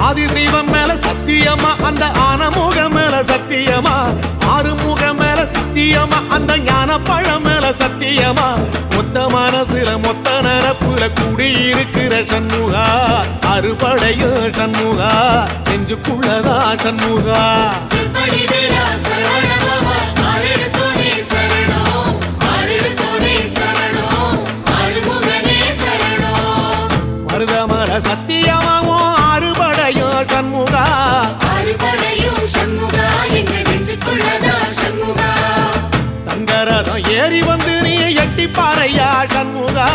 ஆதிசைவம் மேல சத்தியமா அந்த ஆனமுகம் மேல சத்தியமா ஆறுமுகம் மேல சத்தியமா அந்த ஞான பழம் மேல சத்தியமா மொத்த மனசுல மொத்த நரப்புல குடியிருக்கிற சண்முகா அறுபடையும் சண்முகா நெஞ்சுக்குள்ளதா சண்முகா மருதமர சத்தியமாவும் அறுபடையும் சண்முகா தங்கரதம் ஏறி வந்து நீ எட்டி பாறையா சண்முகா